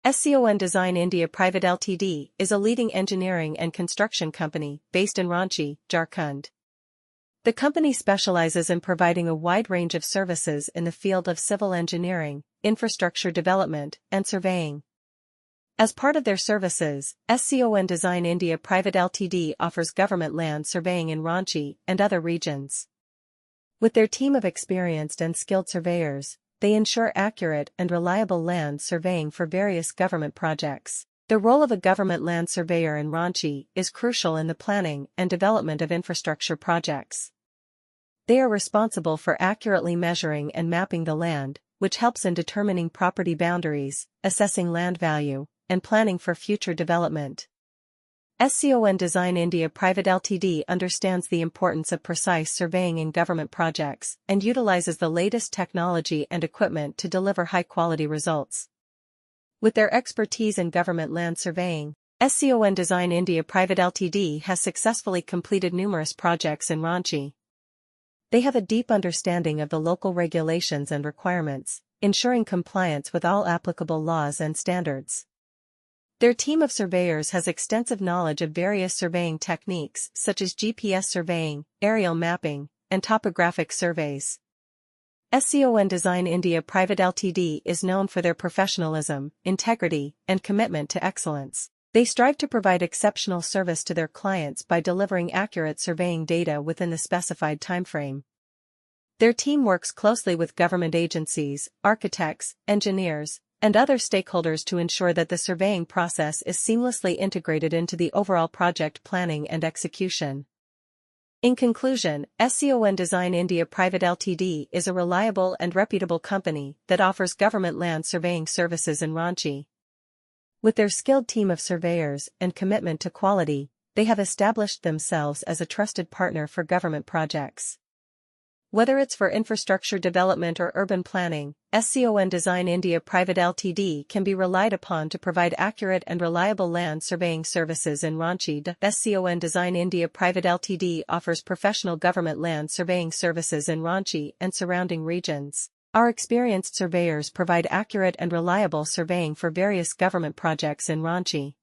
SCON Design India Pvt Ltd is a leading engineering and construction company based in Ranchi, Jharkhand. The company specializes in providing a wide range of services in the field of civil engineering, infrastructure development, and surveying. As part of their services, SCON Design India Pvt Ltd offers government land surveying in Ranchi and other regions. With their team of experienced and skilled surveyors, they ensure accurate and reliable land surveying for various government projects. The role of a government land surveyor in Ranchi is crucial in the planning and development of infrastructure projects. They are responsible for accurately measuring and mapping the land, which helps in determining property boundaries, assessing land value, and planning for future development. SCON Design India Pvt Ltd understands the importance of precise surveying in government projects and utilizes the latest technology and equipment to deliver high-quality results. With their expertise in government land surveying, SCON Design India Pvt Ltd has successfully completed numerous projects in Ranchi. They have a deep understanding of the local regulations and requirements, ensuring compliance with all applicable laws and standards. Their team of surveyors has extensive knowledge of various surveying techniques such as GPS surveying, aerial mapping, and topographic surveys. SCON Design India Pvt Ltd is known for their professionalism, integrity, and commitment to excellence. They strive to provide exceptional service to their clients by delivering accurate surveying data within the specified timeframe. Their team works closely with government agencies, architects, engineers, and other stakeholders to ensure that the surveying process is seamlessly integrated into the overall project planning and execution. In conclusion, SCON Design India Pvt Ltd is a reliable and reputable company that offers government land surveying services in Ranchi. With their skilled team of surveyors and commitment to quality, they have established themselves as a trusted partner for government projects. Whether it's for infrastructure development or urban planning, SCON Design India Pvt Ltd can be relied upon to provide accurate and reliable land surveying services in Ranchi. SCON Design India Pvt Ltd offers professional government land surveying services in Ranchi and surrounding regions. Our experienced surveyors provide accurate and reliable surveying for various government projects in Ranchi.